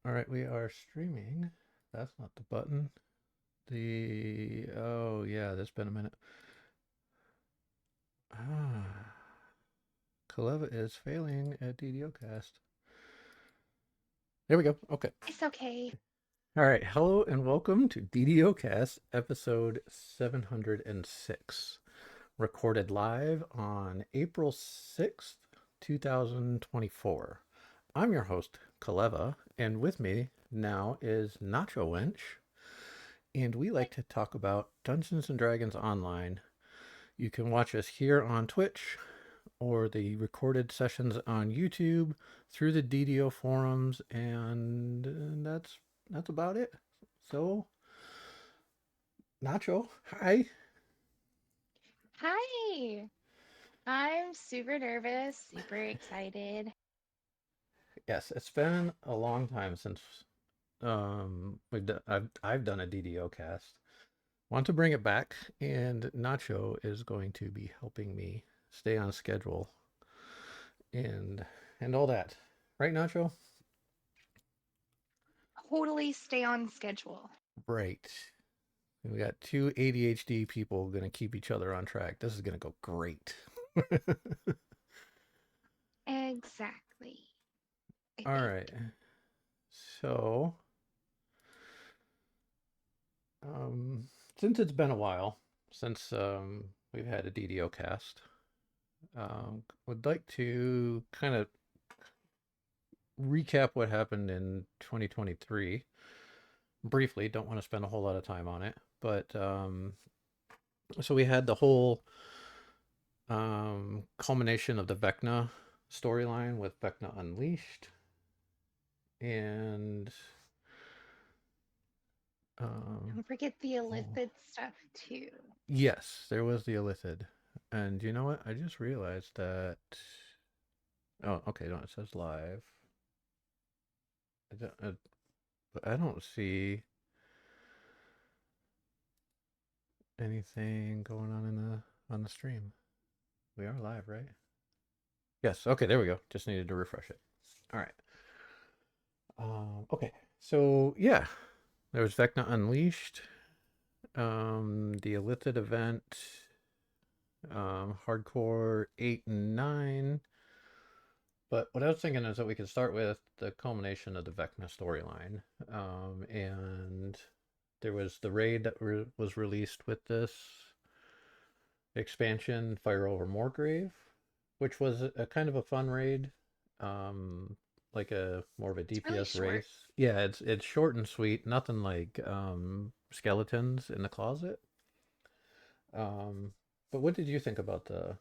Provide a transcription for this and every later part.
All right, we are streaming. That's not the button. Oh yeah, that's been a minute. Ah, Kaleva is failing at DDOcast. There we go. Okay. It's okay. All right. Hello and welcome to DDOcast episode 706, recorded live on April 6th, 2024. I'm your host, Kaleva, and with me now is Nachowench. And we like to talk about Dungeons and Dragons Online. You can watch us here on Twitch or the recorded sessions on YouTube through the DDO forums, and that's about it. So, Nacho, hi. Hi. I'm super nervous, super excited. Yes, it's been a long time since I've done a DDO cast. Want to bring it back, and Nacho is going to be helping me stay on schedule and all that. Right, Nacho? Totally stay on schedule. Right. We got two ADHD people going to keep each other on track. This is going to go great. Exactly, I All think. right. So, um, since it's been a while since we've had a DDO cast, would like to kind of recap what happened in 2023 briefly. Don't want to spend a whole lot of time on it, but so we had the whole culmination of the Vecna storyline with Vecna Unleashed, and um, Don't forget the oh, illicit stuff too. yes, there was the Illithid, and you know what? I just realized that. Oh, okay, no, it says live. I don't see anything going on in the stream. We are live, right? Yes. Okay, there we go. Just needed to refresh it. All right. Okay. So yeah, there was Vecna Unleashed, the Illithid event, Hardcore 8 and 9. But what I was thinking is that we could start with the culmination of the Vecna storyline, and there was the raid that was released with this expansion, Fire Over Moorgrave, which was a kind of a fun raid, um, like a more of a It's really DPS short. race. Yeah, it's short and sweet. Nothing like skeletons in the closet. Um, but what did you think about the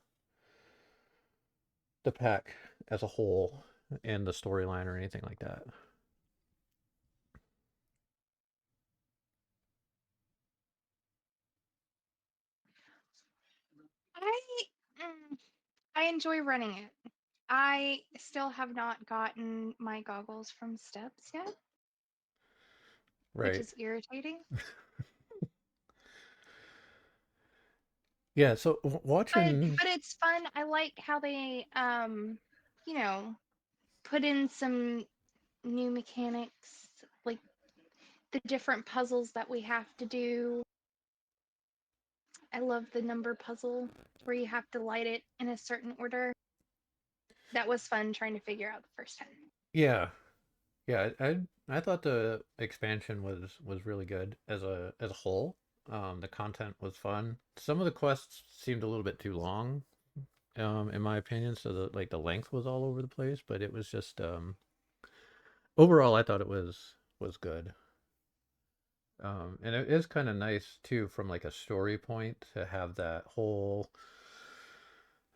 pack as a whole and the storyline or anything like that? I I enjoy running it. I still have not gotten my goggles from Steps yet, which Right. is irritating. Yeah. So But watching. but it's fun. I like how they you know, put in some new mechanics, like the different puzzles that we have to do. I love the number puzzle where you have to light it in a certain order. That was fun trying to figure out the first time. Yeah. Yeah. I thought the expansion was really good as a whole. The content was fun. Some of the quests seemed a little bit too long, in my opinion. So the length was all over the place, but it was just overall I thought it was good. And it is kind of nice too from like a story point to have that whole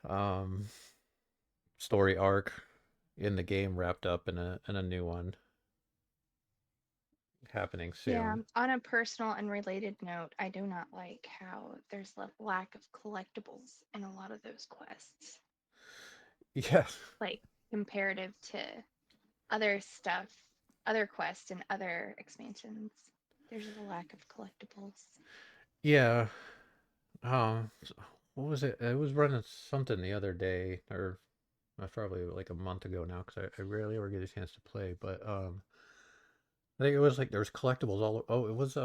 um story arc in the game wrapped up in a new one happening Yeah, soon. on a personal and related note, I do not like how there's a lack of collectibles in a lot of those quests, Yeah. like comparative to other stuff, other quests and other expansions. There's a lack of collectibles. Yeah. What was it? I was running something the other day, or probably like a month ago now, because I rarely ever get a chance to play. But I think it was like there was collectibles all. Oh, it was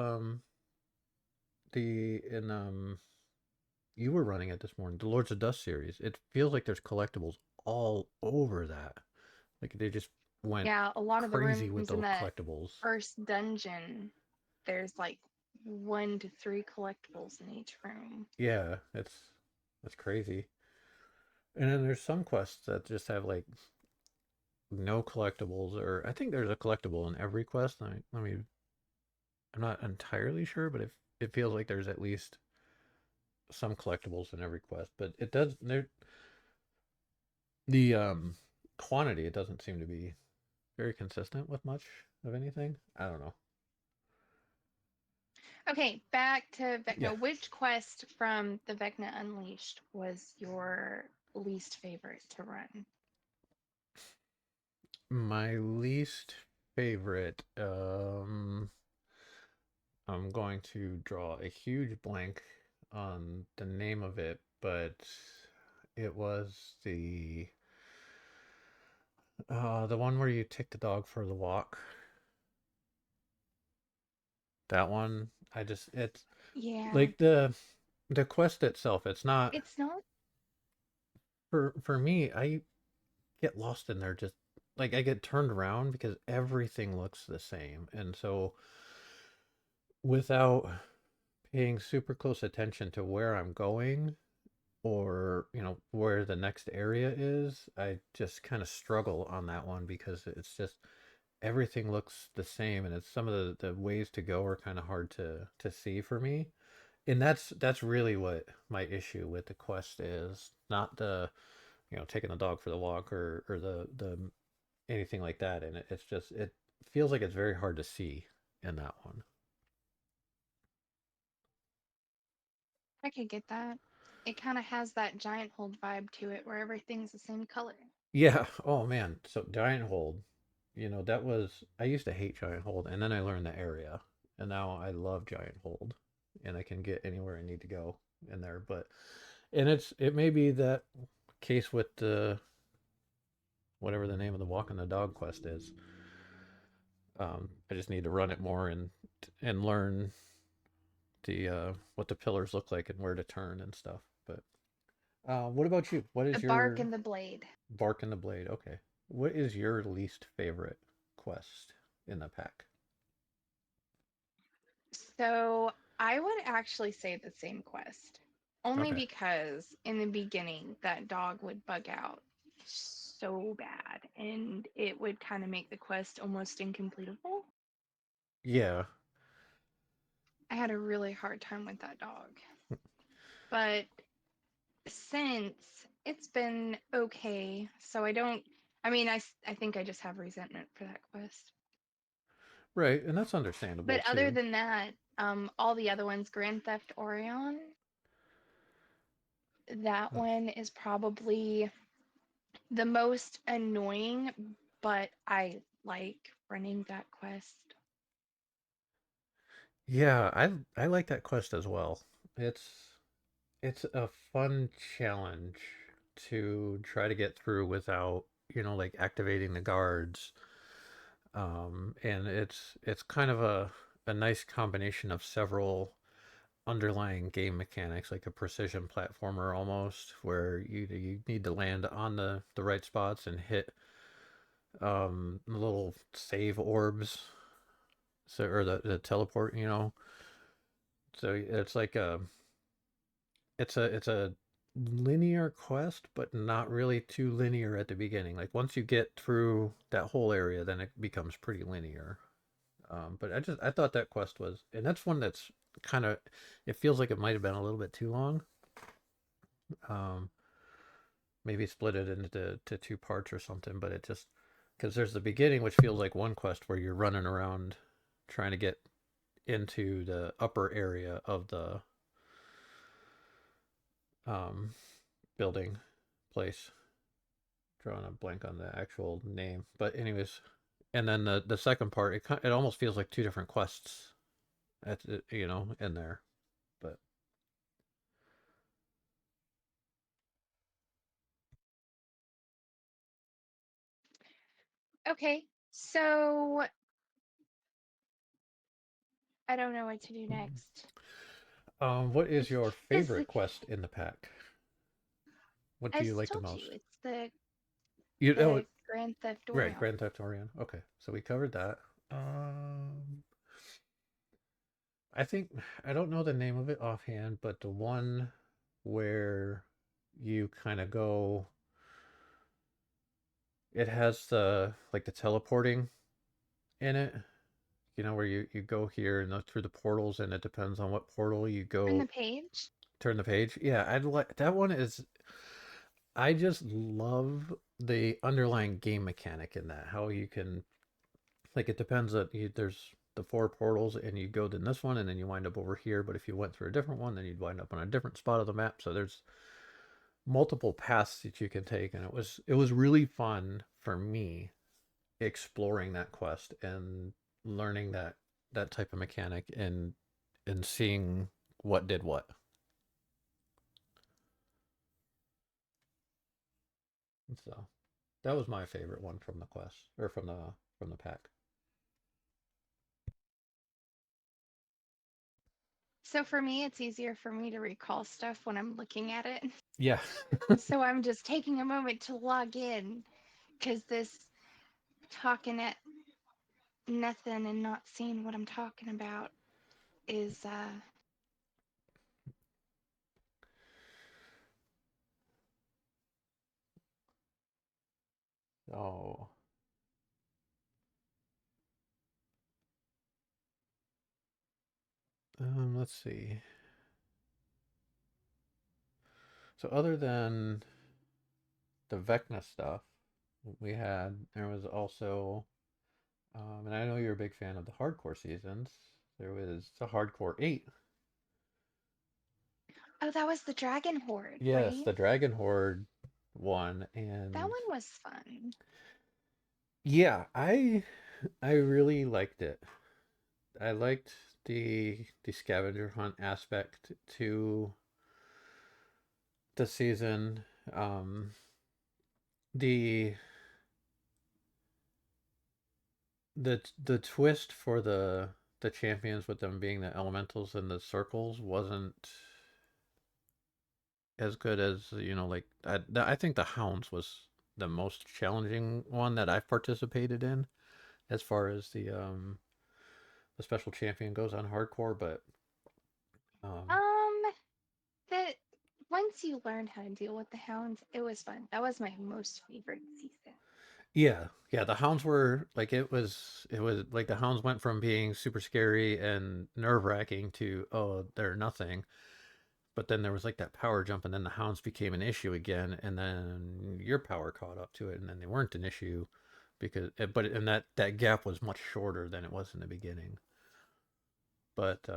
the in you were running it this morning, the Lords of Dust series. It feels like there's collectibles all over that. Like they just went Yeah, a lot of the crazy with rooms the in that collectibles. first dungeon, there's like 1 to 3 collectibles in each room. Yeah, it's that's crazy. And then there's some quests that just have like no collectibles, or I think there's a collectible in every quest. I'm not entirely sure, but it feels like there's at least some collectibles in every quest. But it does there the quantity it doesn't seem to be very consistent with much of anything. I don't know. Okay, back to Yeah, Vecna. Which quest from the Vecna Unleashed was your least favorite to run? my least favorite. I'm going to draw a huge blank on the name of it, but it was the one where you take the dog for the walk. That one, I just it's Yeah, like the quest itself. It's not it's not. for me. I get lost in there just like I get turned around because everything looks the same, and so without paying super close attention to where I'm going or where the next area is, I just kind of struggle on that one because it's just everything looks the same, and it's some of the ways to go are kind of hard to see for me. And that's really what my issue with the quest is, not the taking the dog for the walk or the anything like that. And it's just it feels like it's very hard to see in that one. I could get that. It kind of has that giant hold vibe to it where everything's the same color. Yeah. Oh man. So giant hold, that was I used to hate giant hold, and then I learned the area, and now I love giant hold, and I can get anywhere I need to go in there. But and it may be that case with the whatever the name of the walking the dog quest is. I just need to run it more and learn the what the pillars look like and where to turn and stuff. But what about you? What The is bark your and the blade. bark in the blade? Okay, what is your least favorite quest in the pack? So I would actually say the same quest. Only Okay, because in the beginning that dog would bug out so bad and it would kind of make the quest almost incompletable. yeah, I had a really hard time with that dog. But since it's been okay, so I don't, I mean, I think I just have resentment for that quest. right, and that's understandable But other too. than that, all the other ones, Grand Theft Orion, that Uh, one is probably the most annoying, but I like running that quest. Yeah, I like that quest as well. It's it's a fun challenge to try to get through without, like activating the guards. And it's kind of a nice combination of several underlying game mechanics, like a precision platformer almost, where you need to land on the right spots and hit little save orbs, so or the teleport, So it's a linear quest, but not really too linear at the beginning. Like once you get through that whole area, then it becomes pretty linear. But I thought that quest was, and that's one that's kind of, it feels like it might have been a little bit too long. Um, Maybe split it into two parts or something. But it just because there's the beginning, which feels like one quest where you're running around trying to get into the upper area of the um, building place. Drawing a blank on the actual name, but anyways, and then the second part, it almost feels like two different quests at in there, but Okay, so I don't know what to do next. What is It's your because favorite quest in the pack? What do I you like the told you most? it's the You the Grand Theft right, Auto. Grand Theft Auto. Okay, so we covered that. Um, I think I don't know the name of it offhand, but the one where you kind of go, it has the like the teleporting in it. You know where you go here and through the portals, and it depends on what portal you Turn the go. page. Turn the page. Yeah, I'd like that one. Is I just love the underlying game mechanic in that. How you can like it depends that there's the four portals and you go to this one and then you wind up over here. But if you went through a different one, then you'd wind up on a different spot of the map. So there's multiple paths that you can take, and it was really fun for me exploring that quest and learning that type of mechanic and seeing what did what. So that was my favorite one from the quest or from the pack. So for me, it's easier for me to recall stuff when I'm looking at it. Yeah. So I'm just taking a moment to log in because this talking at nothing and not seeing what I'm talking about is Oh, let's see. So other than the Vecna stuff, there was also, and I know you're a big fan of the hardcore seasons. There was the Hardcore 8. oh, that was the Dragon Horde, Yes, right? the Dragon Horde one, That and one was fun. yeah, I really liked it. I liked the scavenger hunt aspect to the season. Um, the the twist for the champions with them being the elementals and the circles wasn't as good as like I think the hounds was the most challenging one that I've participated in as far as the special champion goes on hardcore, but um Um, that once you learned how to deal with the hounds, it was fun. That was my most favorite season. yeah, the hounds were like it was like the hounds went from being super scary and nerve-wracking to, oh, they're nothing. But then there was like that power jump, and then the hounds became an issue again, and then your power caught up to it, and then they weren't an issue because, and that gap was much shorter than it was in the beginning. But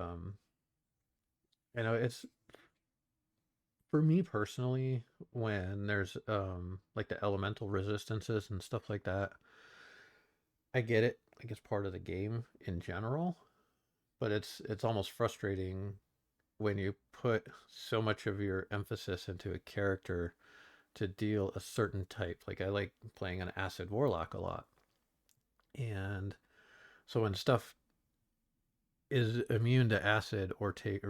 it's for me personally when there's like the elemental resistances and stuff like that. I get it, like it's part of the game in general, but it's almost frustrating when you put so much of your emphasis into a character to deal a certain type. Like I like playing an acid warlock a lot. And so when stuff is immune to acid or takes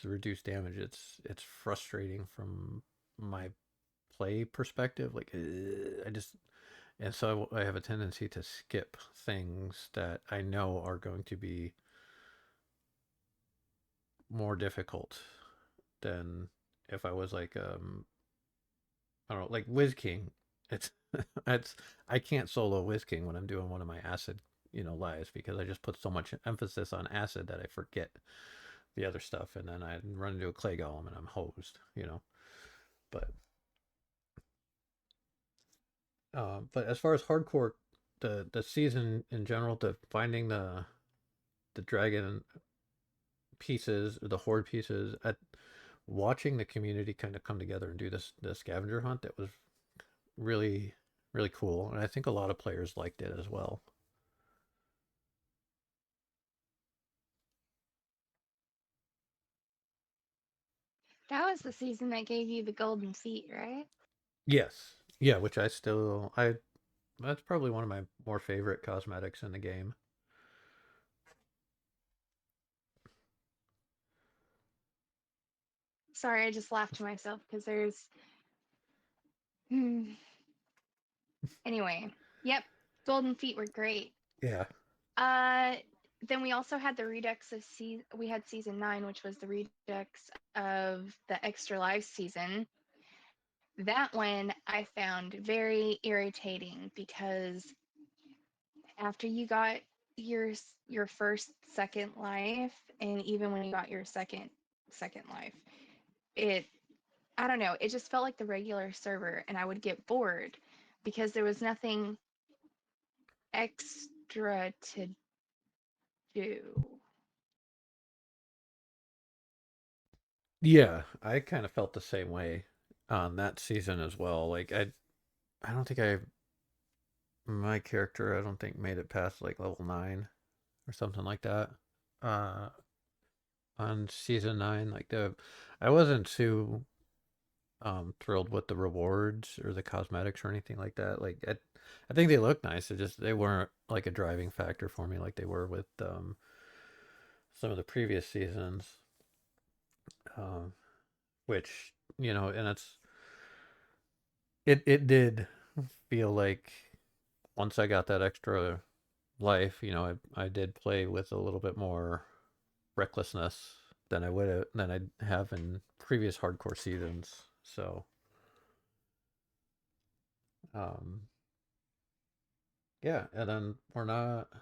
the reduced damage, it's frustrating from my play perspective. Like I just and so I have a tendency to skip things that I know are going to be more difficult than if I was like I don't know, like Whiz King. It's it's I can't solo Whiz King when I'm doing one of my acid, lives because I just put so much emphasis on acid that I forget the other stuff, and then I run into a clay golem and I'm hosed. But but as far as hardcore, the season in general, the finding the dragon pieces, the horde pieces, watching the community kind of come together and do the scavenger hunt, that was really really cool, and I think a lot of players liked it as well. That was the season that gave you the golden feet, right? Yes. Yeah, which I that's probably one of my more favorite cosmetics in the game. Sorry, I just laughed to myself because there's. Hmm. Anyway, yep, Golden Feet were great. Yeah. Uh, then we also had the redux of we had season 9, which was the redux of the extra life season. That one I found very irritating because after you got your first second life, and even when you got your second life, it I don't know, it just felt like the regular server, and I would get bored because there was nothing extra to do. Yeah, I kind of felt the same way on that season as well. Like I don't think my character I don't think made it past like level 9 or something like that. Uh on season 9, like the I wasn't too thrilled with the rewards or the cosmetics or anything like that. Like I think they look nice. It just they weren't like a driving factor for me like they were with some of the previous seasons. Um which, and it did feel like once I got that extra life, I did play with a little bit more recklessness than I'd have in previous hardcore seasons. So, um, yeah, and then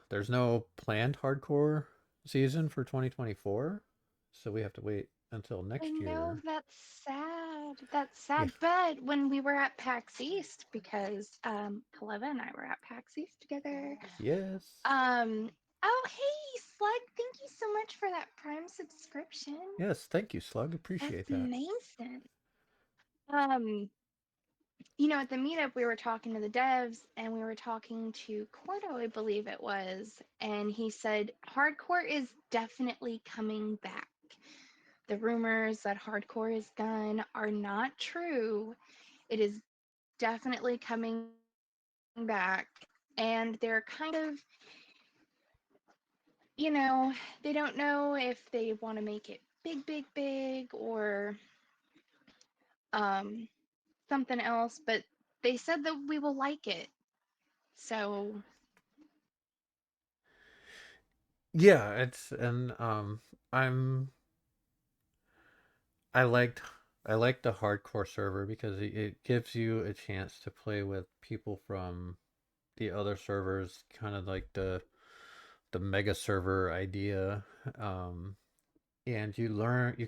there's no planned hardcore season for 2024, so we have to wait until I next know year. that's sad. That's Yeah. sad. But when we were at PAX East, because Kaleva and I were at PAX East together. Yes. Um. Oh, hey, Slug! Thank you so much for that Prime subscription. Yes, thank you, Slug. Appreciate That's that. amazing. Um. At the meetup, we were talking to the devs, and we were talking to Cordo, I believe it was, and he said hardcore is definitely coming back. The rumors that hardcore is done are not true. It is definitely coming back. And they're kind of, you know, they don't know if they want to make it big, big, big or um, something else, but they said that we will like it. So, Yeah, it's and I'm I liked I liked the hardcore server because it gives you a chance to play with people from the other servers, kind of like the mega server idea. Um, and you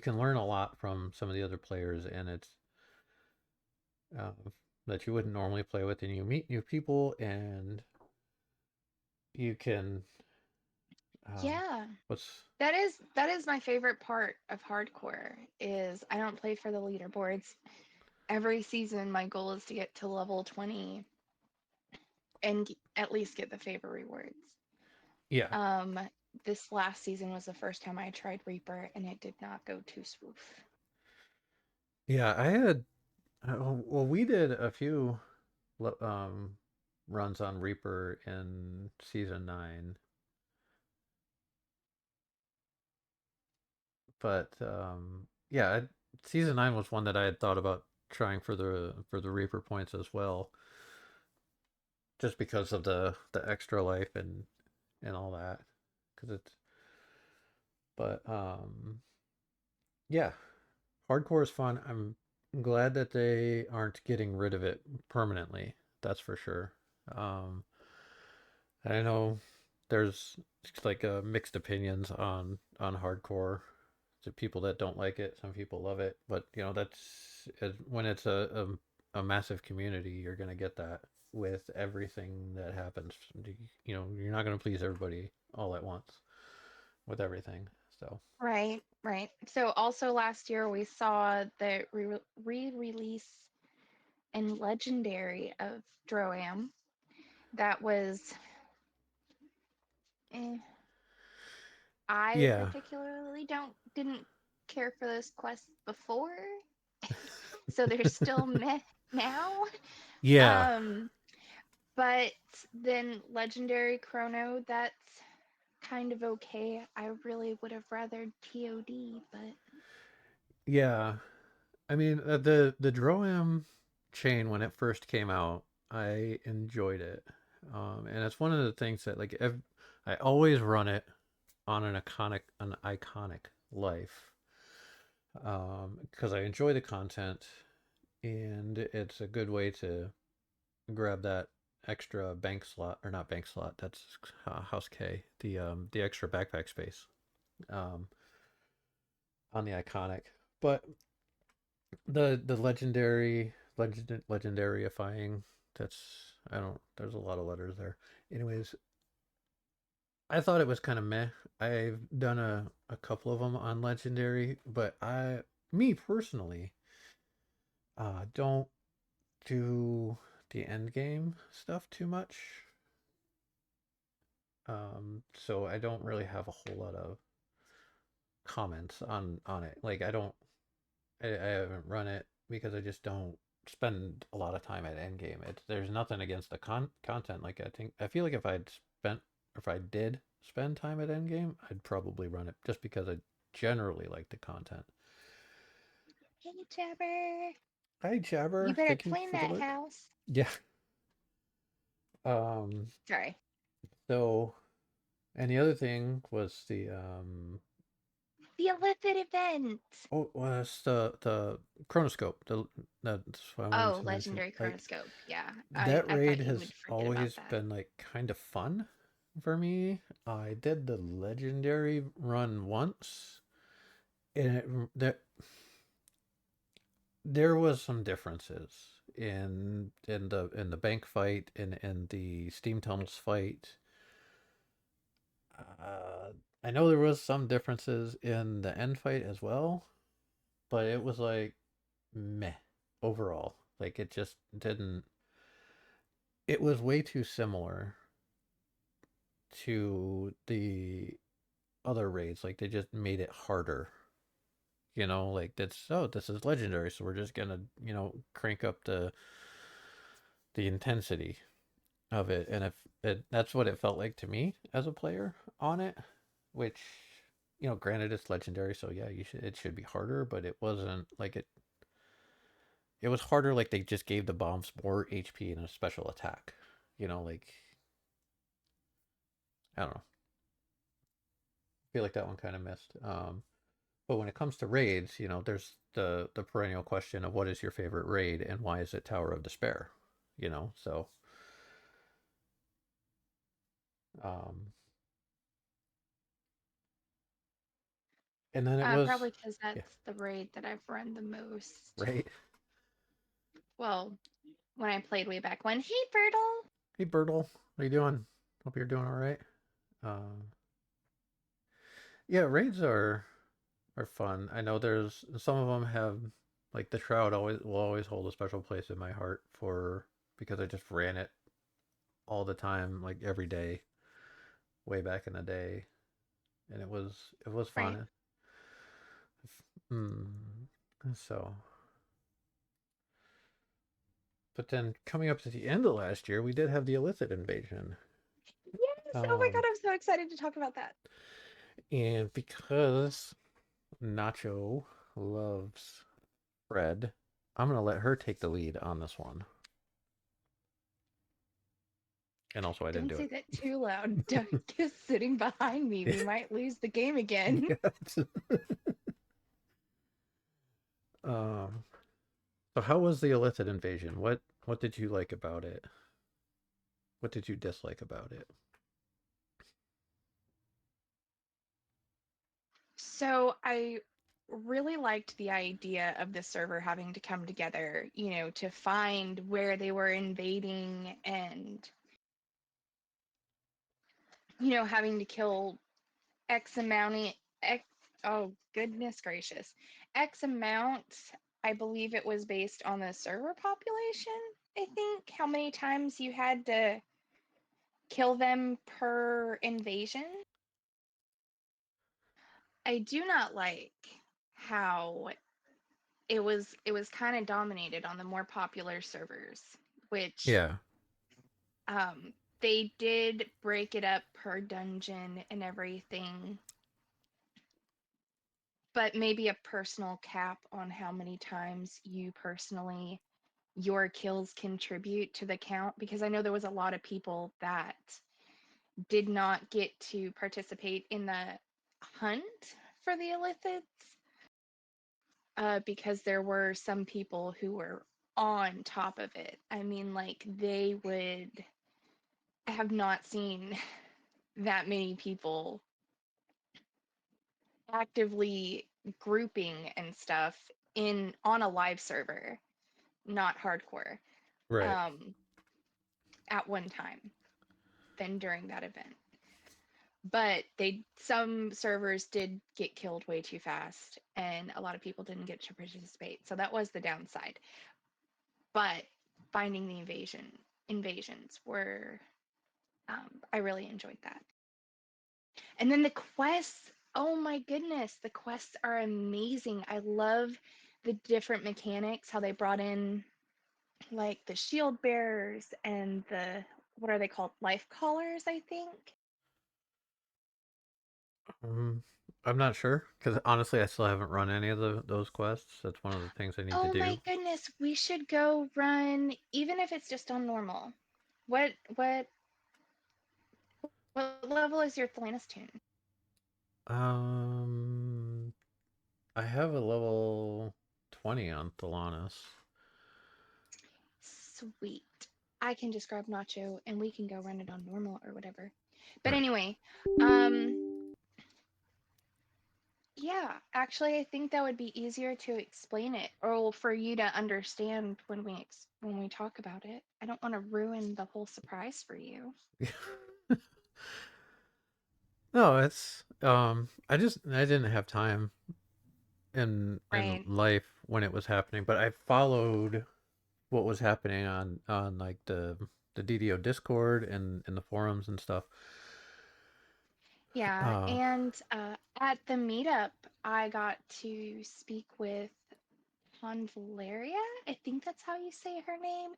can learn a lot from some of the other players, and it's uh, that you wouldn't normally play with, and you meet new people, and you can yeah. what's That is my favorite part of hardcore is I don't play for the leaderboards. Every season my goal is to get to level 20 and at least get the favor rewards. yeah. Um, this last season was the first time I tried Reaper, and it did not go too smooth. Yeah, I had well, we did a few runs on Reaper in season 9, but yeah, season 9 was one that I had thought about trying for the Reaper points as well, just because of the extra life and all that. Because it's but yeah, hardcore is fun. I'm glad that they aren't getting rid of it permanently. That's for sure. Um, I know there's like mixed opinions on hardcore. To people that don't like it, some people love it, but when it's a massive community, you're gonna get that with everything that happens. You're not gonna please everybody all at once with everything. So Right, right. So also last year we saw the re-release and legendary of Droam. That was eh, I yeah, particularly don't didn't care for those quests before, so they're still meh now. yeah, Um, but then legendary Chrono, that's kind of okay. I really would have rather TOD, but yeah. I mean, the Droam chain when it first came out, I enjoyed it, and it's one of the things that like I always run it on an iconic life, because I enjoy the content, and it's a good way to grab that extra bank slot or not bank slot. That's House K, the extra backpack space, um, on the iconic, but the legendaryifying. That's I don't. There's a lot of letters there. Anyways, I thought it was kind of meh. I've done a couple of them on legendary, but me personally, don't do the end game stuff too much. So I don't really have a whole lot of comments on it. Like I haven't run it because I just don't spend a lot of time at endgame. There's nothing against the content. Like I feel like if I did spend time at endgame, I'd probably run it just because I generally like the content. Hey, Jabber. Hi You Jabber, better thank you clean for the that lurk. house. Yeah. Um. Sorry. So, and the other thing was The illicit event. oh, was the chronoscope. That's what I wanted Oh, to mention. legendary Like chronoscope. Yeah, that I raid thought you has would forget about always that. been like kind of fun for me. I did the legendary run once, and there was some differences in the bank fight and in the steam tunnels fight. I know there was some differences in the end fight as well, but it was like meh overall. Like it just didn't. It was way too similar to the other raids. Like they just made it harder. Like this is legendary, so we're just gonna crank up the intensity of it, and if that's what it felt like to me as a player on it, which granted it's legendary, so yeah, it should be harder, but it wasn't like it. It was harder like they just gave the bombs more HP and a special attack. Like I don't know. I feel like that one kind of missed. But when it comes to raids, there's the perennial question of what is your favorite raid and why is it Tower of Despair? So um, and then it was Probably because yeah, that's the raid that I've run the most. right. Well, when I played way back when. Hey, Bertle. Hey Bertle, how you doing? Hope you're doing all right. Um, yeah, raids are fun. I know there's some of them have like the Shroud always will always hold a special place in my heart for because I just ran it all the time, like every day, way back in the day, and it was Right. fun. Mm, so, but then coming up to the end of last year, we did have the illicit invasion. Yes. Oh my God, Um, I'm so excited to talk about that. and because Nacho loves Fred, I'm gonna let her take the lead on this one. And also, I didn't Don't do say it. that too loud. Doug is sitting behind me. We might lose the game again. Yeah. um, so how was the illicit invasion? What did you like about it? What did you dislike about it? So I really liked the idea of the server having to come together, to find where they were invading and, having to kill X amount, X, oh goodness gracious, X amount. I believe it was based on the server population. I think how many times you had to kill them per invasion. I do not like how it was kind of dominated on the more popular servers, which Yeah. they did break it up per dungeon and everything. but maybe a personal cap on how many times you personally your kills contribute to the count, because I know there was a lot of people that did not get to participate in the hunt for the illithids, because there were some people who were on top of it. I mean, like, they would I have not seen that many people actively grouping and stuff in on a live server, not hardcore, Right. um, at one time than during that event. But some servers did get killed way too fast, and a lot of people didn't get to participate. So that was the downside. But finding the invasions were, I really enjoyed that. And then the quests, oh my goodness, the quests are amazing. I love the different mechanics, how they brought in like the shield bearers and the, what are they called? Life callers, I think. Um, I'm not sure because honestly, I still haven't run any of those quests. That's one of the things I need to Oh my do. goodness, we should go run, even if it's just on normal. What what what level is your Thelanis tune? Um, I have a level 20 on Thelanis. Sweet. I can just grab Nacho and we can go run it on normal or whatever. All But right. anyway, um yeah, actually, I think that would be easier to explain it, or for you to understand when when we talk about it. I don't want to ruin the whole surprise for you. No, it's I didn't have time in Right. life when it was happening, but I followed what was happening on like the DDO Discord and in the forums and stuff. Yeah, Uh, and at the meetup, I got to speak with Valeria. I think that's how you say her name.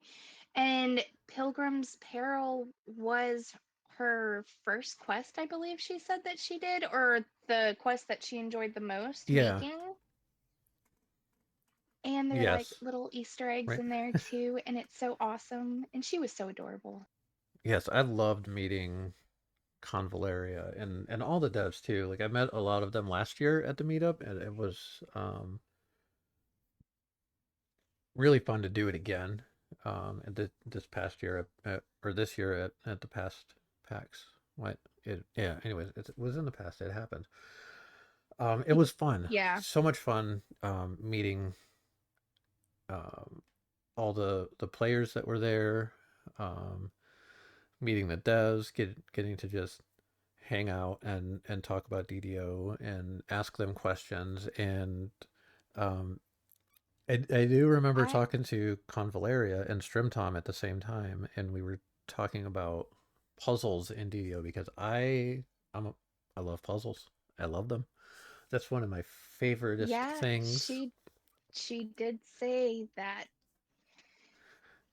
And Pilgrim's Peril was her first quest, I believe she said that she did, or the quest that she enjoyed the most yeah, making. And there are like yes, little Easter eggs right. in there too, and it's so awesome. And she was so adorable. Yes, I loved meeting Convaleria and all the devs too. Like I met a lot of them last year at the meetup, and it was really fun to do it again. And this past year or this year at the past PAX. What it yeah. Anyways, it was in the past. It happened. It was fun. Yeah, So much fun meeting um, all the players that were there, um, meeting the devs, getting to just hang out and talk about DDO and ask them questions. And um, I do remember I talking to Convaleria and Strimtom at the same time, and we were talking about puzzles in DDO because I'm a, I love puzzles. I love them. That's one of my favoriteest yeah, things. she did say that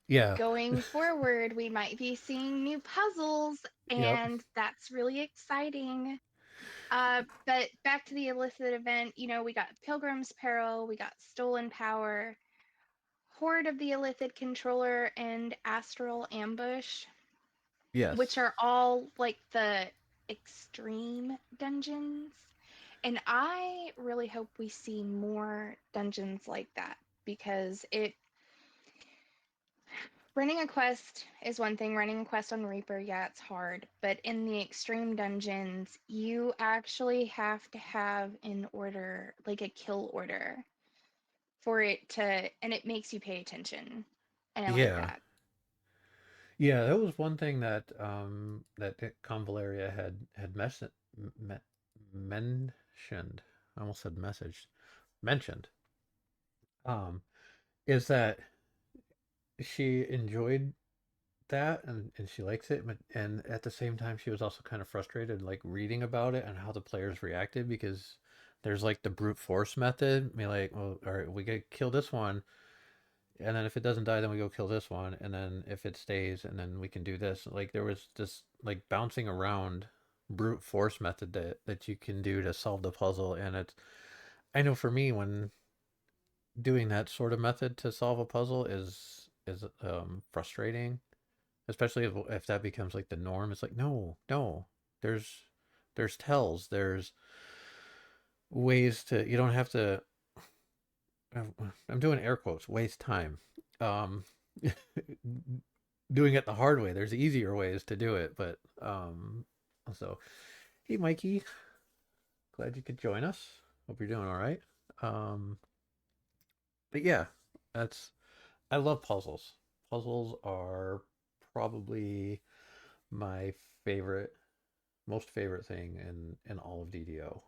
Yeah. going forward we might be seeing new puzzles, Yep. and that's really exciting. But back to the illicit event, we got Pilgrim's Peril, we got Stolen Power, Horde of the Illithid Controller, and Astral Ambush, which Yes. are all like the extreme dungeons. And I really hope we see more dungeons like that, because it running a quest is one thing. Running a quest on Reaper, yeah, it's hard. But in the extreme dungeons, you actually have to have an order, like a kill order, for it to, and it makes you pay attention. And I like Yeah. that. Yeah, that was one thing that Convaleria had me, mentioned. I almost said messaged. Mentioned. Um, is that she enjoyed that and she likes it, but and at the same time she was also kind of frustrated like reading about it and how the players reacted because there's like the brute force method. I mean, like, well, all right, we gotta kill this one, and then if it doesn't die, then we go kill this one, and then if it stays, and then we can do this. Like there was this like bouncing around brute force method that you can do to solve the puzzle, and I know for me, when doing that sort of method to solve a puzzle is frustrating, especially if that becomes like the norm. It's like, no, no, there's there's tells, there's ways to, you don't have to, I'm doing air quotes, waste time. Um, doing it the hard way. There's easier ways to do it, but so hey Mikey, glad you could join us. Hope you're doing all right. Um, but yeah, that's I love puzzles. Puzzles are probably my favorite, most favorite thing in all of DDO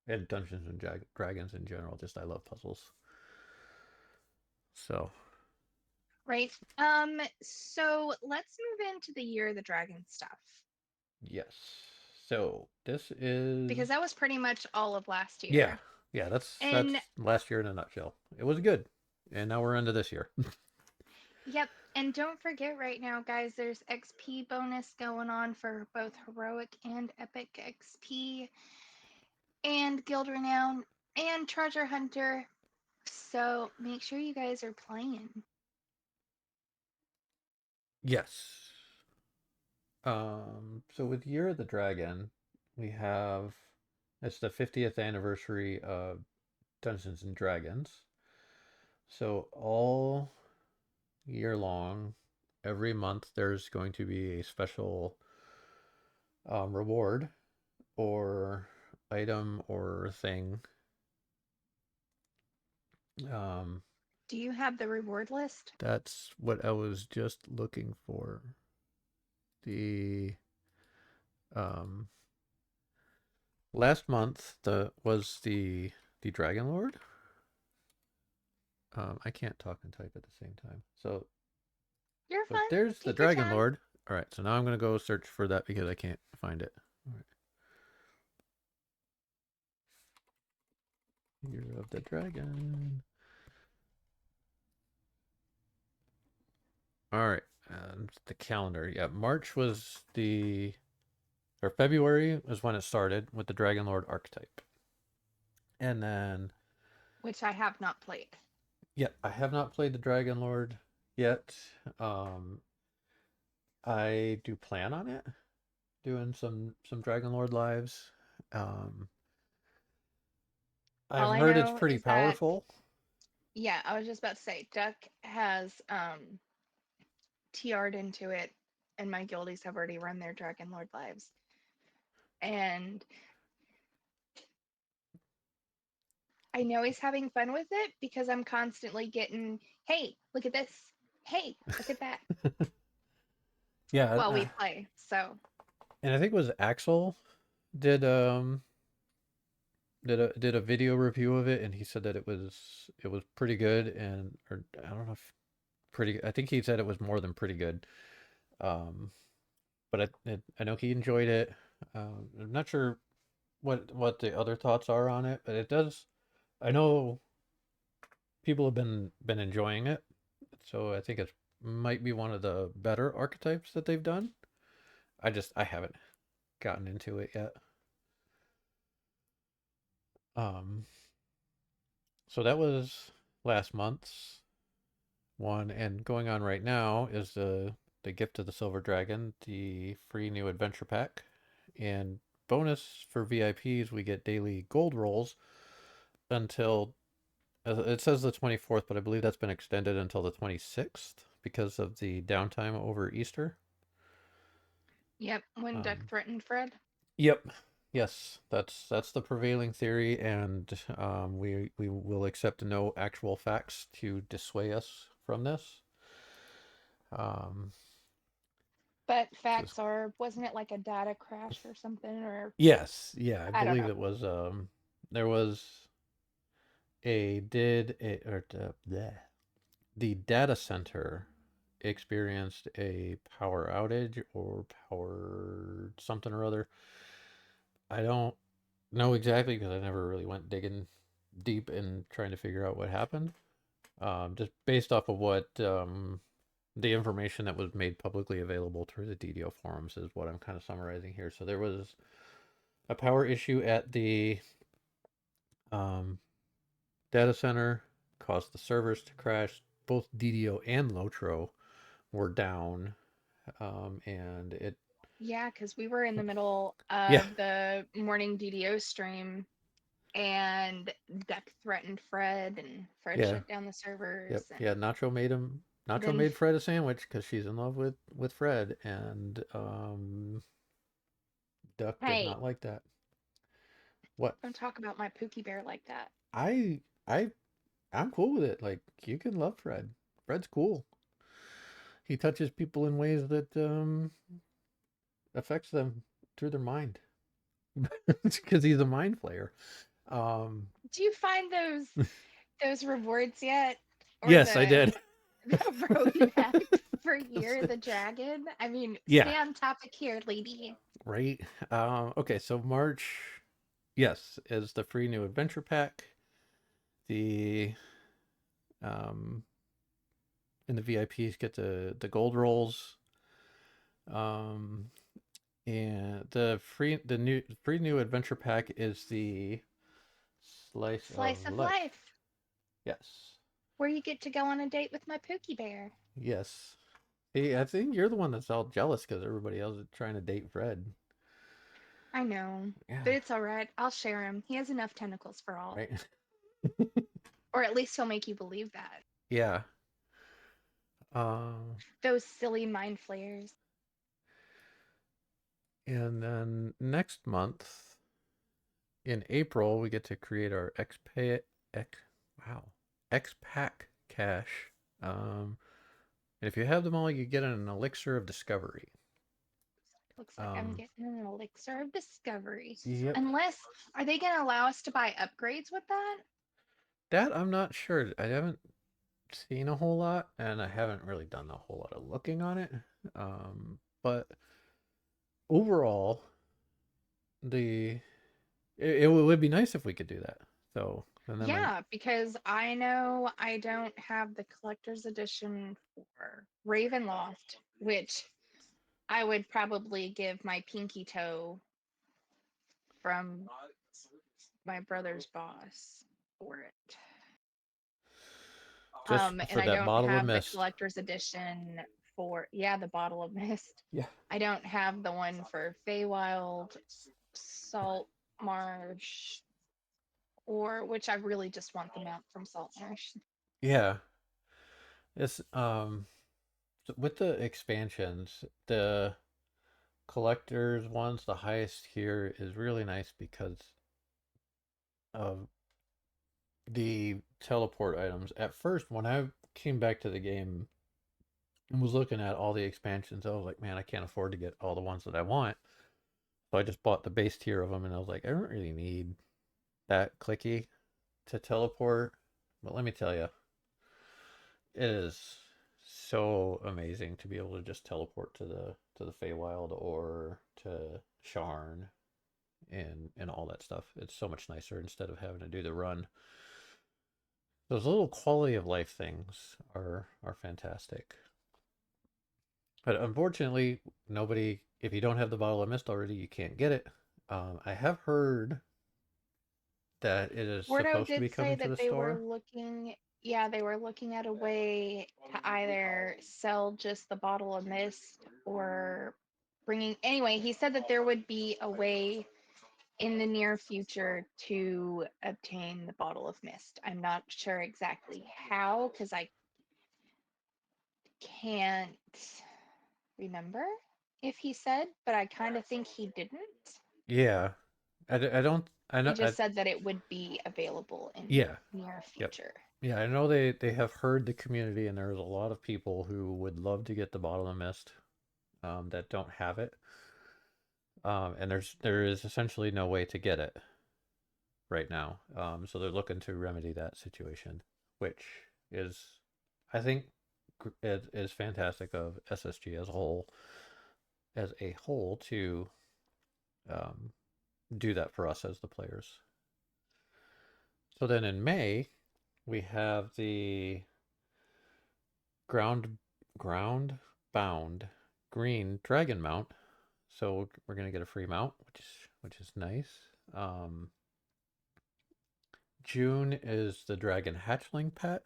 and Dungeons and Dragons in general. Just I love puzzles. So Right. So let's move into the Year of the Dragon stuff yes, so this is because that was pretty much all of last yeah, year. yeah. That's And last year in a nutshell. It was good, and now we're into this year. yep, and don't forget right now, guys, there's XP bonus going on for both heroic and epic XP and guild renown and treasure hunter. So make sure you guys are playing. Yes. So with Year of the Dragon, we have it's the 50th anniversary of Dungeons and Dragons. So all year long, every month there's going to be a special reward or item or thing. Um, Do you have the reward list? that's what I was just looking for. The um, last month the Dragon Lord. I can't talk and type at the same time. You're So fine. there's the Take your Dragon time. Lord. All right, so now I'm gonna go search for that because I can't find it. All right, Year of the Dragon. All right, and the calendar. Yeah, March was the or February was when it started with the Dragon Lord archetype, and then Which I have not played. yeah, I have not played the Dragon Lord yet. Um, I do plan on it, doing some Dragon Lord lives. Um, I've All I heard it's know pretty is that, powerful. yeah, I was just about to say, Duck has TR'd into it, and my guildies have already run their Dragon Lord lives. And I know he's having fun with it because I'm constantly getting, hey, look at this. Hey, look at that Yeah, while we play. So, and I think it was Axel did did a video review of it, and he said that it was pretty good, and or I don't know if pretty. I think he said it was more than pretty good. Um, but I know he enjoyed it. I'm not sure what the other thoughts are on it, but it does. I know people have been enjoying it, so I think it might be one of the better archetypes that they've done. I haven't gotten into it yet. Um, so that was last month's one, and going on right now is the Gift of the Silver Dragon, the free new adventure pack, and bonus for VIPs we get daily gold rolls until it says the 24th, but I believe that's been extended until the 26th because of the downtime over Easter. yep, when Duck Um, threatened Fred. yep. Yes, that's the prevailing theory, and we will accept no actual facts to dissuade us from this. Um, But just facts are, wasn't it like a data crash or something? Or yes, yeah, I I don't believe know. it was. There was a did a or bleh. The data center experienced a power outage or power something or other. I don't know exactly because I never really went digging deep and trying to figure out what happened. Just based off of what the information that was made publicly available through the DDO forums is what I'm kind of summarizing here. So there was a power issue at the Um, Data center caused the servers to crash. Both DDO and Lotro were down, and it Yeah, because we were in the middle yeah, of the morning DDO stream and Duck threatened Fred, and Fred yeah, shut down the servers. yep, And yeah. Nacho then made Fred a sandwich because she's in love with Fred, and Duck did hey, not like that. What? don't talk about my Pookie Bear like that. I I I'm cool with it. Like you can love Fred. Fred's cool. He touches people in ways that affects them through their mind. It's because he's a mind flayer. Um, Do you find those rewards yet, or yes, I the did. the road neck for Year the Dragon? I mean, Yeah, stay on topic here, lady. right. Okay, so March, yes, is the free new adventure pack. The um, and the VIPs get the gold rolls. Um, and the free new adventure pack is the slice Slice of of life. life, Yes, where you get to go on a date with my Pookie Bear. yes. Hey, I think you're the one that's all jealous because everybody else is trying to date Fred. I know, but Yeah, it's all right. I'll share him. He has enough tentacles for all, right. or at least he'll make you believe that. Yeah. Um, Those silly mind flayers. and then next month in April, we get to create our X, wow, X pack cache. And if you have them all, you get an elixir of discovery. Looks like I'm Um, getting an elixir of discovery. yep. Unless, are they going to allow us to buy upgrades with that? That I'm not sure. I haven't seen a whole lot, and I haven't really done a whole lot of looking on it. But overall, the it would be nice if we could do that. So, and then my Yeah, because I know I don't have the collector's edition for Ravenloft, which I would probably give my pinky toe from my brother's boss for it. just And for I that don't bottle of have the mist. collector's edition for, yeah, the bottle of mist. Yeah. I don't have the one for Feywild, Salt Marsh, or which I really just want the mount from Salt Marsh. Yeah. It's with the expansions, the collectors ones, the highest tier is really nice because of the teleport items. At first, when I came back to the game and was looking at all the expansions, I was like, man, I can't afford to get all the ones that I want. So I just bought the base tier of them, and I was like, I don't really need that clicky to teleport. But let me tell you, it is so amazing to be able to just teleport to the Feywild or to Sharn and all that stuff. It's so much nicer instead of having to do the run. Those little quality of life things are fantastic. But unfortunately, nobody. If you don't have the bottle of mist already, you can't get it. I have heard that it is Wardo supposed to did be say coming to that the they were store. looking, yeah, they were looking at a way to either sell just the bottle of mist or bringing, anyway, he said that there would be a way in the near future to obtain the bottle of mist. I'm not sure exactly how because I can't remember if he said, but I kind of think he didn't. Yeah, I don't. I He know. just said that it would be available in Yeah. near Yep. future. Yeah, I know they have heard the community, and there's a lot of people who would love to get the bottle of mist, that don't have it. And there is essentially no way to get it right now. So they're looking to remedy that situation, which is, I think, it is fantastic of SSG as a whole to um, do that for us as the players. So then in May, we have the ground ground bound green dragon mount. So we're gonna get a free mount, which is nice. Um, June is the dragon hatchling pet.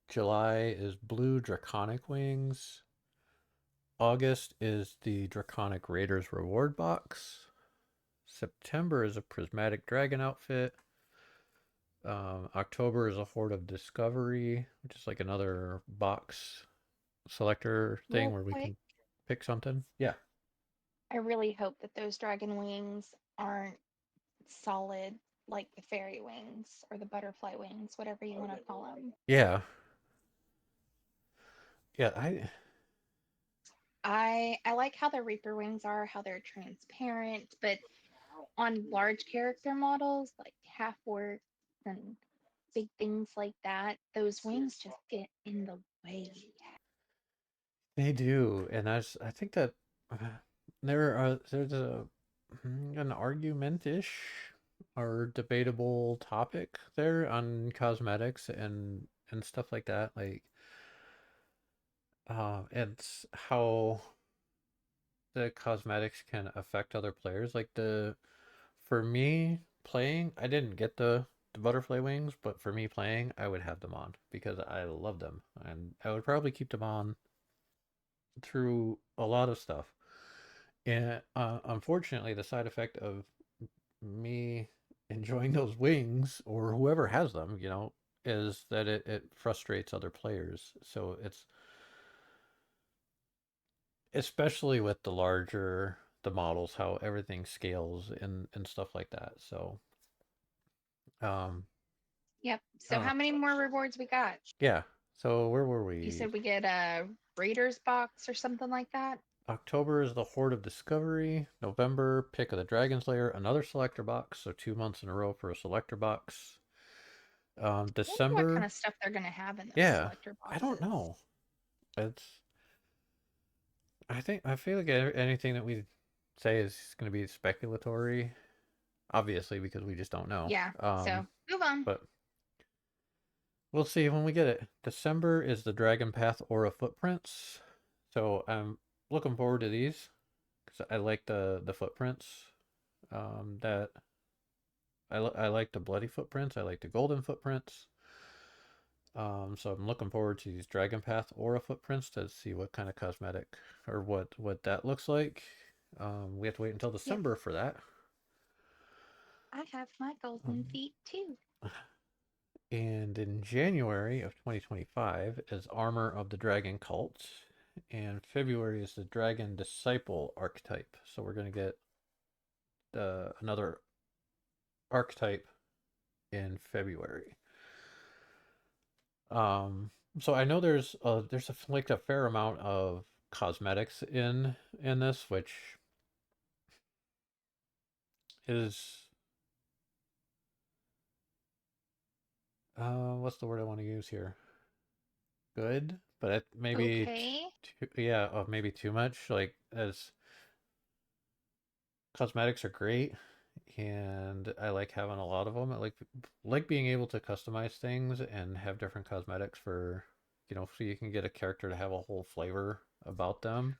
July is blue draconic wings. August is the draconic raiders reward box. September is a prismatic dragon outfit. October is a horde of discovery, which is like another box selector thing Real where we quick, can pick something. Yeah. I really hope that those dragon wings aren't solid like the fairy wings or the butterfly wings, whatever you want to call them. Yeah. Yeah, I I like how the Reaper wings are, how they're transparent, but on large character models like half orcs and big things like that, those wings just get in the way. they do. And I think that there's an argument-ish or debatable topic there on cosmetics and stuff like that. Like it's how the cosmetics can affect other players. Like for me playing, I didn't get the butterfly wings, but for me playing, I would have them on because I love them, and I would probably keep them on through a lot of stuff. And unfortunately, the side effect of me enjoying those wings or whoever has them, is that it frustrates other players. So it's especially with the models, how everything scales and stuff like that. So um Yep. I So don't how know. many more rewards we got? Yeah. So where were You we? said we get a Raiders box or something like that. October is the Horde of Discovery. November, Pick of the Dragon's Lair, another selector box. So 2 months in a row for a selector box. I wonder what kind December, of stuff they're gonna have in those yeah, selector I don't boxes. know. It's I feel like anything that we say is going to be speculatory, obviously because we just don't know. Yeah. So move on. But we'll see when we get it. December is the Dragon Path Aura Footprints. So I'm looking forward to these because I like the footprints. That I like the bloody footprints. I like the golden footprints. So I'm looking forward to these Dragon Path Aura footprints to see what kind of cosmetic or what that looks like. We have to wait until Yep. December for that. I have my golden Um, feet too. and in January of 2025 is Armor of the Dragon Cult, and February is the Dragon Disciple archetype. So we're gonna get another archetype in February. Um, so I know there's a fair amount of cosmetics in this, which is what's the word I want to use here? Good, but maybe Okay. yeah, maybe too much. Like as cosmetics are great, and I like having a lot of them. I like being able to customize things and have different cosmetics for so you can get a character to have a whole flavor about them.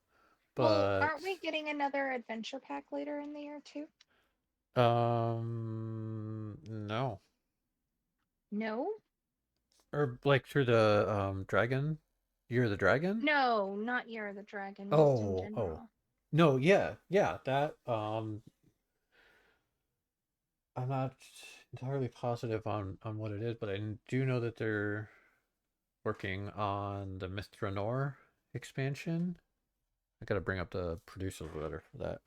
Well, But aren't we getting another adventure pack later in the year too? no. No? Or like through the dragon, Year of the Dragon. No, not Year of the Dragon, just in Oh. general. No, yeah, that I'm not entirely positive on what it is, but I do know that they're working on the Mithranor expansion. I gotta bring up the producer's letter for that.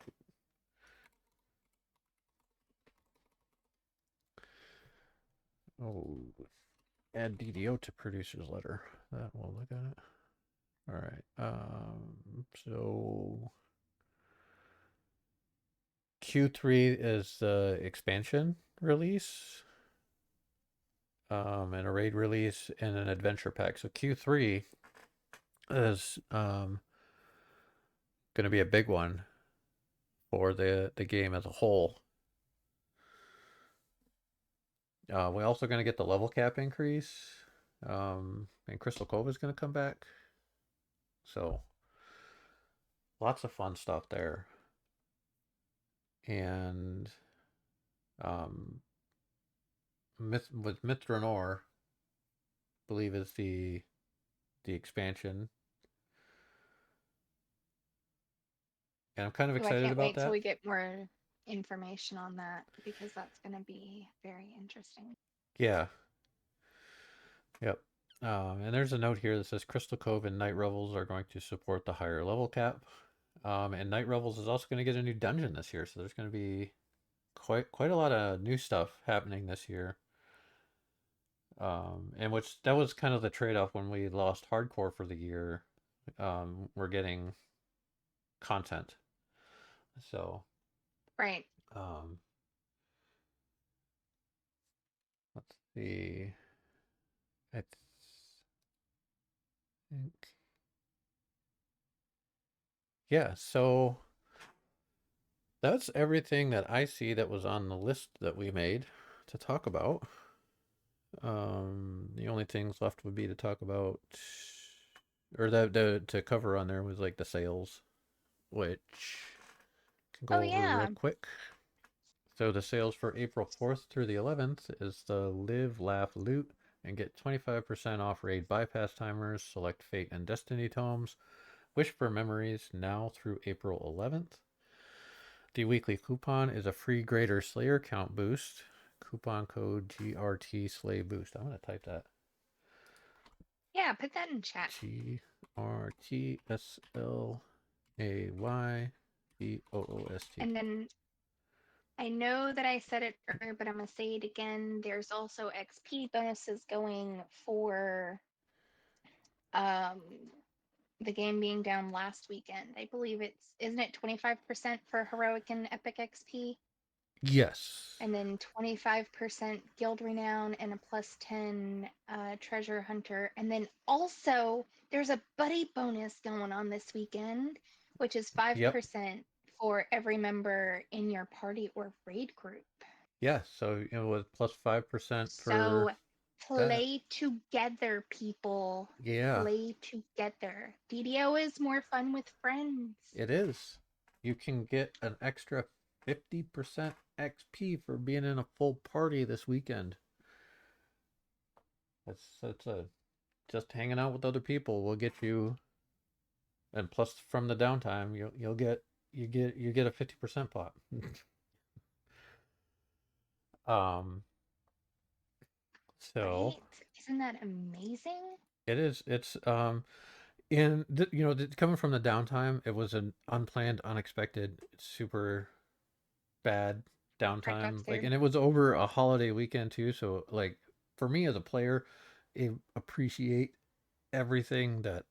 Oh, add DDO to producer's letter. That we'll look at it. All right. So Q3 is the expansion release, and a raid release and an adventure pack. So Q3 is going to be a big one for the game as a whole. We're also going to get the level cap increase, and Crystal Cove is going to come back. So lots of fun stuff there, and um, with Mithranor, I believe is the expansion, and I'm kind of Oh, I excited can't about wait till that. we get more information on that because that's going to be very interesting. Yeah, yep. And there's a note here that says Crystal Cove and Night Revels are going to support the higher level cap. And Night Revels is also going to get a new dungeon this year, so there's going to be quite a lot of new stuff happening this year. And which that was kind of the trade-off when we lost hardcore for the year. We're getting content, so Right. um, let's see. I think yeah. So that's everything that I see that was on the list that we made to talk about. The only things left would be to talk about, or the to cover on there was like the sales, which can Oh, go over real yeah. quick. So the sales for April 4th through the 11th is the Live, Laugh, Loot, and get 25% off raid bypass timers, select Fate and Destiny tomes, Wish for Memories now through April 11th. The weekly coupon is a free Greater Slayer count boost. Coupon code GRT Slay Boost. I'm going to type that. Yeah, put that in chat. GRTSLAYBOOST. And then I know that I said it earlier, but I'm going to say it again. There's also XP bonuses going for um, the game being down last weekend. I believe isn't it 25% for Heroic and Epic XP? Yes. And then 25% Guild Renown and a plus 10 Treasure Hunter. And then also there's a buddy bonus going on this weekend, which is Yep. 5% for every member in your party or raid group. Yeah. So it was plus 5% So for that. play together, people. Yeah, Play together. DDO is more fun with friends. it is. You can get an extra 50% XP for being in a full party this weekend. That's a just hanging out with other people will get you, and plus from the downtime you'll get you get a 50% pop. um so Right? Isn't that amazing? it is it's coming from the downtime, it was an unplanned, unexpected, super bad Right, downtime, Dog's like, there. and it was over a holiday weekend too, so like for me as a player, I appreciate everything that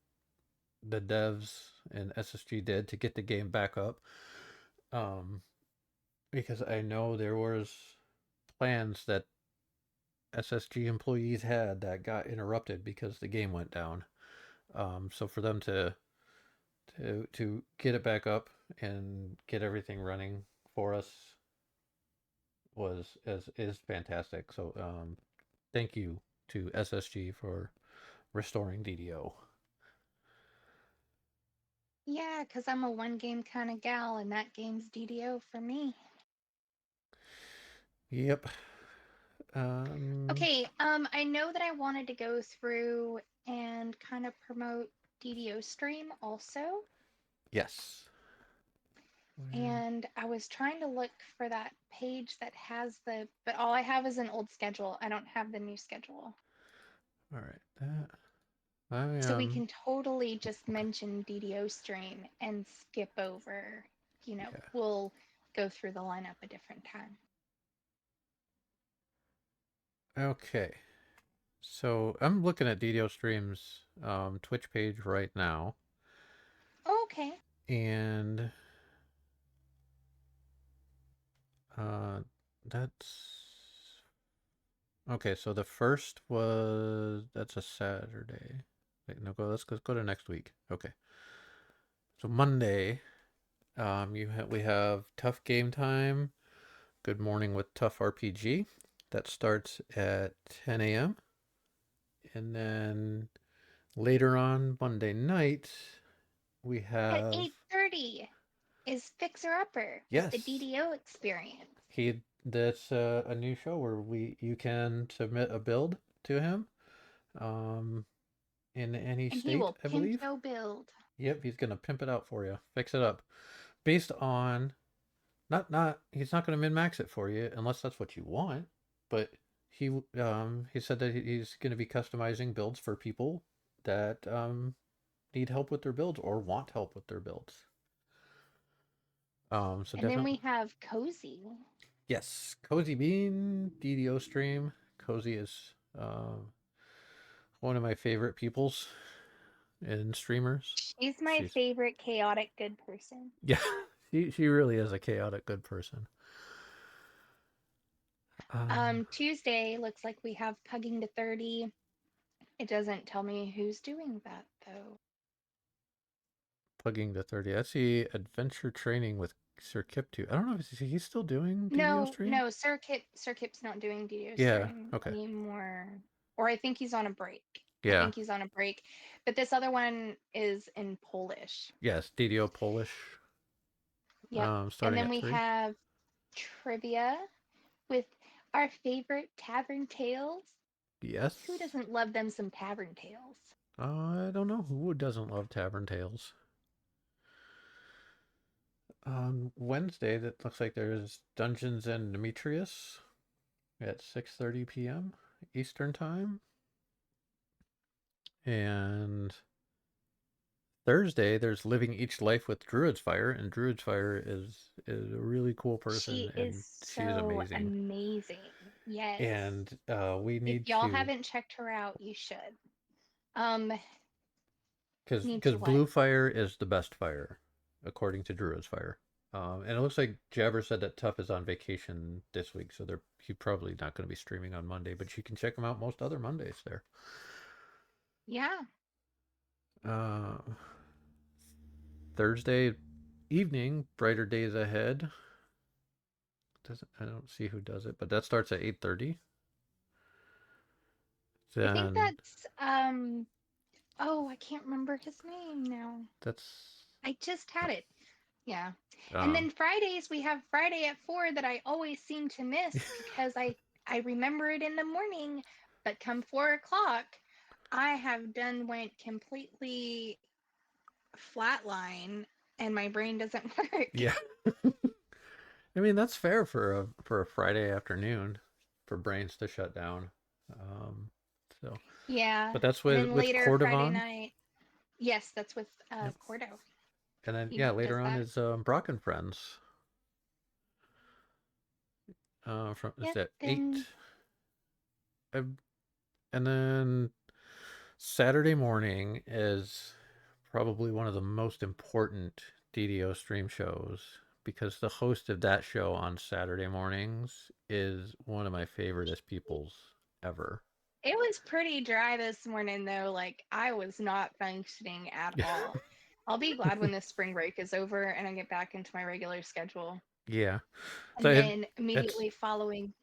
the devs and SSG did to get the game back up. um because I know there was plans that SSG employees had that got interrupted because the game went down. So for them to get it back up and get everything running for us was is fantastic. So thank you to SSG for restoring DDO. Yeah, because I'm a one game kind of gal, and that game's DDO for me. Yep. Um. Okay, I know that I wanted to go through and kind of promote DDO Stream also, Yes. Where? and I was trying to look for that page that has but all I have is an old schedule. I don't have the new schedule. All right. That I So we can totally just mention DDO Stream and skip over, Yeah. we'll go through the lineup a different time. Okay. So I'm looking at DDO Stream's Twitch page right now, Okay. and uh, that's okay. So the first was that's a Saturday. Wait, no, let's go to next week. Okay. So Monday, we have Tough Game Time. Good Morning with Tough RPG. That starts at 10 a.m. And then later on Monday night, we At have 8:30 is Fixer Upper, the yes, DDO experience. he that's a new show where you can submit a build to him, um, in any And he state, will I pimp believe. your build. Yep, he's gonna pimp it out for you, fix it up, based on not he's not gonna min max it for you unless that's what you want, but he said that he's gonna be customizing builds for people that need help with their builds or want help with their builds. So And then we definitely. have Cozy. Yes, Cozy Bean, DDO stream. Cozy is one of my favorite peoples and streamers. She's my She's favorite chaotic good person. yeah, she really is a chaotic good person. Tuesday looks like we have Pugging to 30. It doesn't tell me who's doing that though. Plugging to 30. That's the adventure training with Sir Kip too. I don't know if he's still doing DDO No, stream. no, Sir Kip's not doing DDO Yeah. stream Okay. anymore. Or I think he's on a break. I Yeah. think he's on a break. But this other one is in Polish. Yes. DDO Polish. Yep. And Starting then at we 3. have trivia with our favorite Tavern Tales. Who Yes. doesn't love them some Tavern Tales? I don't know who doesn't love Tavern Tales. On Wednesday, that looks like there's Dungeons and Demetrius at 6:30 p.m. Eastern Time. And Thursday, there's Living Each Life with Druid's Fire, and Druid's Fire is a really cool person, She is and she's so amazing. amazing. Yes. And we If need y'all to, haven't checked her out, you should. Um, need because to what? Blue Fire is the best fire, according to Druid's Fire. And it looks like Jabber said that Tough is on vacation this week, so he's probably not going to be streaming on Monday, but you can check him out most other Mondays there. Yeah. Uh, Thursday evening, Brighter Days Ahead. Doesn't I don't see who does it, but that starts at 8:30. I think Then that's oh, I can't remember his name now. that's I just had it. Yeah. And um then Fridays we have Friday at 4 that I always seem to miss because I remember it in the morning, but come 4 o'clock, I have done went completely flatline and my brain doesn't work. yeah. I mean that's fair for a Friday afternoon for brains to shut down. Um so Yeah. but that's And with then later Friday Cordovan. night. Yes, that's with Yep. Cordo. And then He yeah, does later on that. is Brock and Friends. From is Yep. that 8? Then Uh, and then Saturday morning is probably one of the most important DDO stream shows because the host of that show on Saturday mornings is one of my favoriteest peoples ever. it was pretty dry this morning though. Like I was not functioning at all. I'll be glad when this spring break is over and I get back into my regular schedule. Yeah. So And then it's immediately following,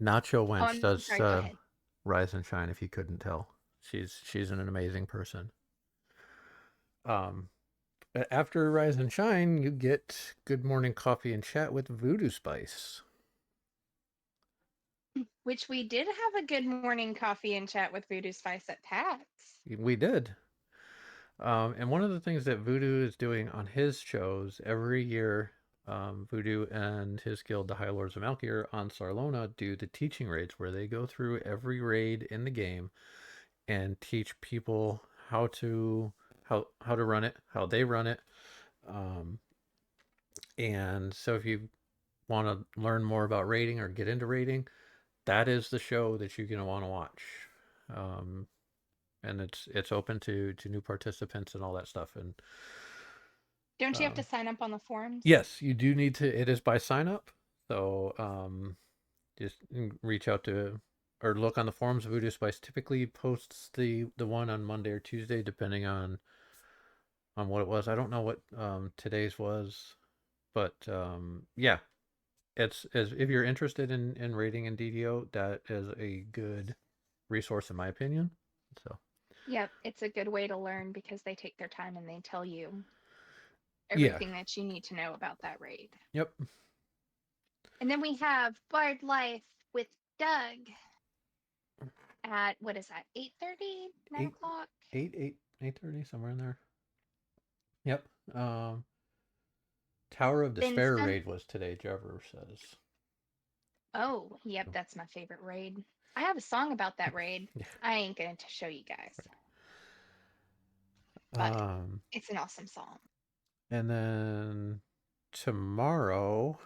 Nacho oh, Wench I'm does sorry, go ahead. Rise and Shine if you couldn't tell. She's an amazing person. Um After Rise and Shine, you get Good Morning Coffee and Chat with Voodoo Spice. Which we did have a good morning coffee and chat with Voodoo Spice at PAX. We did. And one of the things that Voodoo is doing on his shows every year, Voodoo and his guild, the High Lords of Malkier, on Sarlona, do the teaching raids where they go through every raid in the game and teach people how to run it, how they run it. Um, and so if you want to learn more about raiding or get into raiding, that is the show that you're gonna want to watch. Um, and it's open to new participants and all that stuff. And Don't you have to um, sign up on the forums? yes, you do need to. It is by sign up, so just reach out to or look on the forums. Voodoo Spice typically posts the one on Monday or Tuesday, depending on what it was. I don't know what today's was, but yeah, it's as if you're interested in rating in DDO, that is a good resource in my opinion. So Yep, it's a good way to learn because they take their time and they tell you yeah, everything that you need to know about that raid. yep. And then we have Bard Life with Doug at, what is that, 8:30, 9 8, o'clock? 8:30, somewhere in there. Yep. Tower of Then Despair raid was today, Trevor says. oh, yep, So, that's my favorite raid. I have a song about that raid. yeah. I ain't going to show you guys, but Right. it's an awesome song. And then tomorrow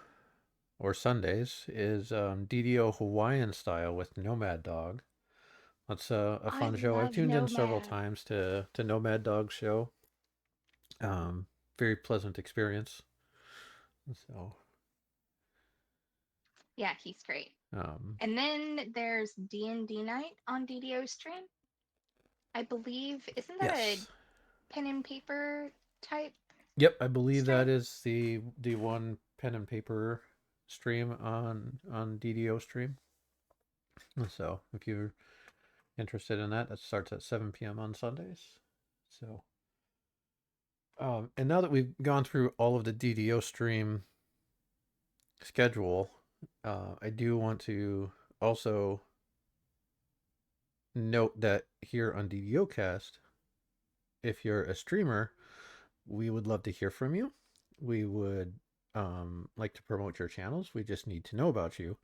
or Sundays is DDO Hawaiian style with Nomad Dog. That's a I fun show. I've love tuned in several Nomad. times to Nomad Dog's show. Um, Very pleasant experience. So, Yeah, he's great. um, And then there's D&D night on DDO stream. I believe, isn't that a yes. pen and paper type Yep, I believe stream? that is the one pen and paper stream on DDO stream. So, if you're interested in that, that starts at 7 p.m. on Sundays. So, and now that we've gone through all of the DDO stream schedule, I do want to also note that here on DDOcast, if you're a streamer, we would love to hear from you. We would like to promote your channels. We just need to know about you.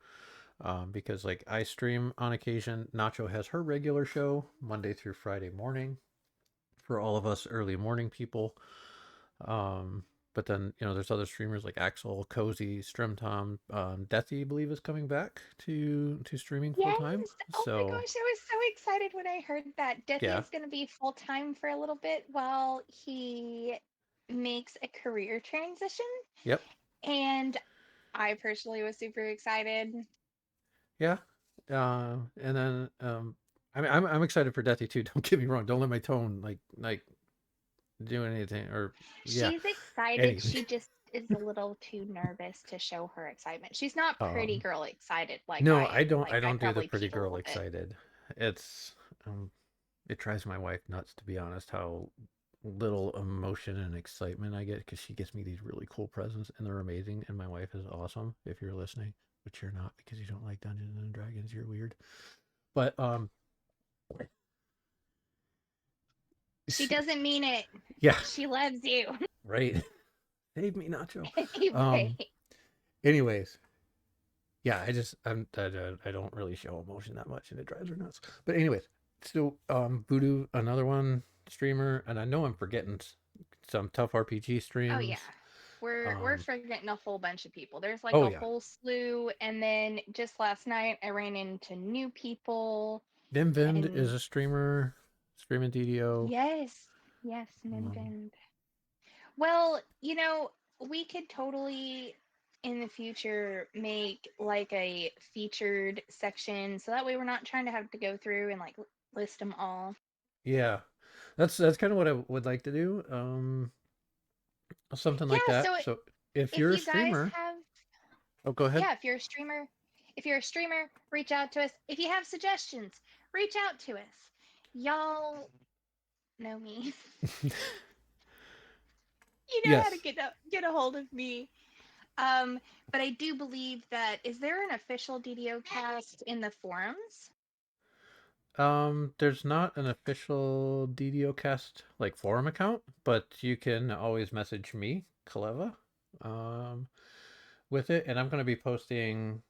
Because like I stream on occasion. Nacho has her regular show Monday through Friday morning for all of us early morning people. Um, but then there's other streamers like Axel, Cozy, Strimtom, Deathy, I believe is coming back to streaming full Yes. time. Oh my So gosh, I was so excited when I heard that. Deathy yeah, is going to be full time for a little bit while he makes a career transition. yep, And I personally was super excited. yeah. And then I mean I'm excited for Deathy too. Don't get me wrong. Don't let my tone like do anything or yeah She's excited. anything. She just is a little too nervous to show her excitement. She's not pretty um girl excited like No, I I am. don't. Like I I don't do the probably pretty peak a girl little bit. excited. It's it drives my wife nuts to be honest. How little emotion and excitement I get because she gets me these really cool presents and they're amazing. And my wife is awesome. If you're listening, which you're not because you don't like Dungeons and Dragons, you're weird. But She doesn't mean it. yeah, She loves you. right. Save me, Nacho. Anyway. Anyways, yeah, I don't really show emotion that much, and it drives her nuts. But anyways, so Voodoo, another one streamer, and I know I'm forgetting some tough RPG Oh yeah. streams. We're forgetting a whole bunch of people. There's like Oh a yeah, whole slew, and then just last night I ran into new people Nimvind is and a streamer, streaming DDO. yes, yes, Um, Nimbin. Well, we could totally in the future make like a featured section so that way we're not trying to have to go through and like list them all. yeah, that's kind of what I would like to do. Something like Yeah, that. so So if if you're a you guys streamer, have oh, go ahead. yeah, if you're a streamer, reach out to us. If you have suggestions, reach out to us. Y'all know me. You know how to Yes. get a hold of me. Um, but I do believe that is there an official DDO cast in the forums? There's not an official DDOcast like forum account, but you can always message me, Kaleva, um, with it, and I'm going to be posting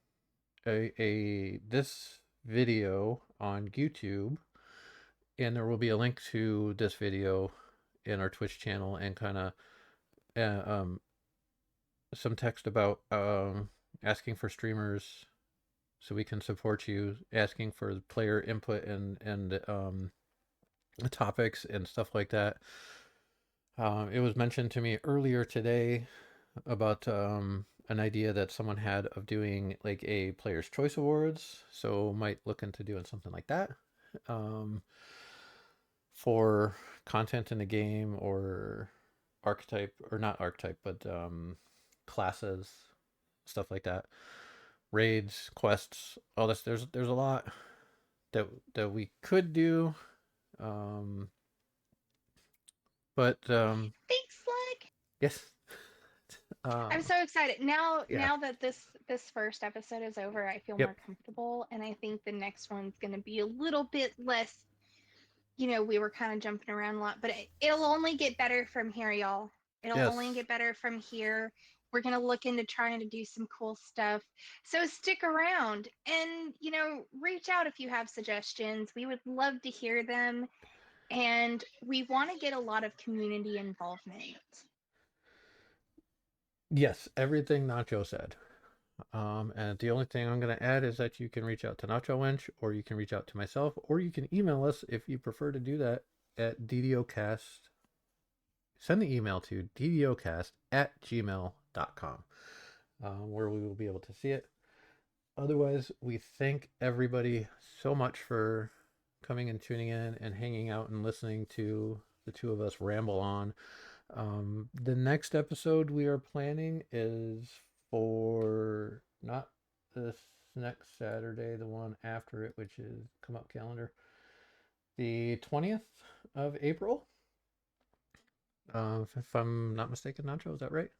a this video on YouTube, and there will be a link to this video in our Twitch channel, and kind of some text about asking for streamers so we can support you, asking for player input and topics and stuff like that. It was mentioned to me earlier today about an idea that someone had of doing like a Player's Choice Awards. So might look into doing something like that um, for content in the game or archetype or not archetype, but classes, stuff like that. Raids, quests, all this. There's a lot that we could do. Um, but Thanks, Slug. yes. I'm Um, so excited. Now yeah. now that this first episode is over, I feel Yep. more comfortable, and I think the next one's going to be a little bit less, we were kind of jumping around a lot, but it'll only get better from here, y'all. It'll only Yes. get better from here. We're going to look into trying to do some cool stuff. So stick around and, reach out if you have suggestions. We would love to hear them, and we want to get a lot of community involvement. Yes. Everything Nacho said. And the only thing I'm going to add is that you can reach out to Nachowench, or you can reach out to myself, or you can email us if you prefer to do that at DDOcast. Send the email to DDOcast@gmail.com, where we will be able to see it. Otherwise, we thank everybody so much for coming and tuning in and hanging out and listening to the two of us ramble on. The next episode we are planning is for not this next Saturday, the one after it, which is come up calendar, the 20th of April. If I'm not mistaken, Nacho, is that right?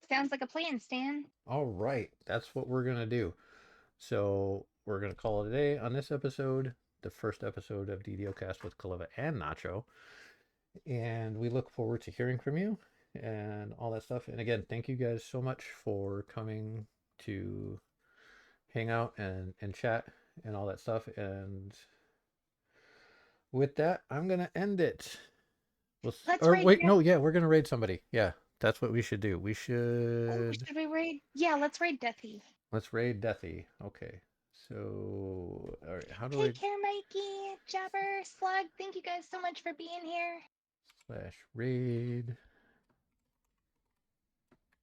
Sounds like a plan, Stan. All right, that's what we're gonna do. So we're gonna call it a day on this episode, the first episode of DDOcast with Kaleva and Nacho, and we look forward to hearing from you and all that stuff. And again, thank you guys so much for coming to hang out and chat and all that stuff. And with that, I'm gonna end it. Let's Or raid. wait, no, yeah, we're gonna raid somebody. Yeah, that's what we should do. We Oh, should should we raid? Yeah, let's raid Deathy. let's raid Deathy. Okay. So, all right, how do I Take care, Mikey, Jabber, Slug. Thank you guys so much for being here. slash raid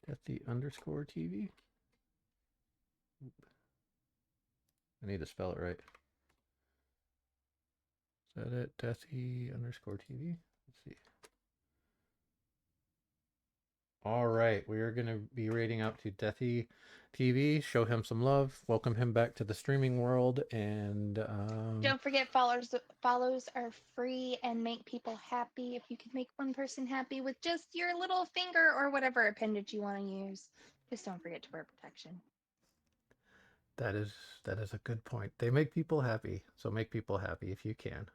Deathy underscore TV? I need to spell it right. Is that it? Deathy underscore TV? Let's see. All right, we are going to be rating out to Deathy TV, show him some love, welcome him back to the streaming world, and Don't forget, follows are free and make people happy. If you can make one person happy with just your little finger or whatever appendage you want to use, just don't forget to wear protection. that is that is a good point. They make people happy, so make people happy if you can.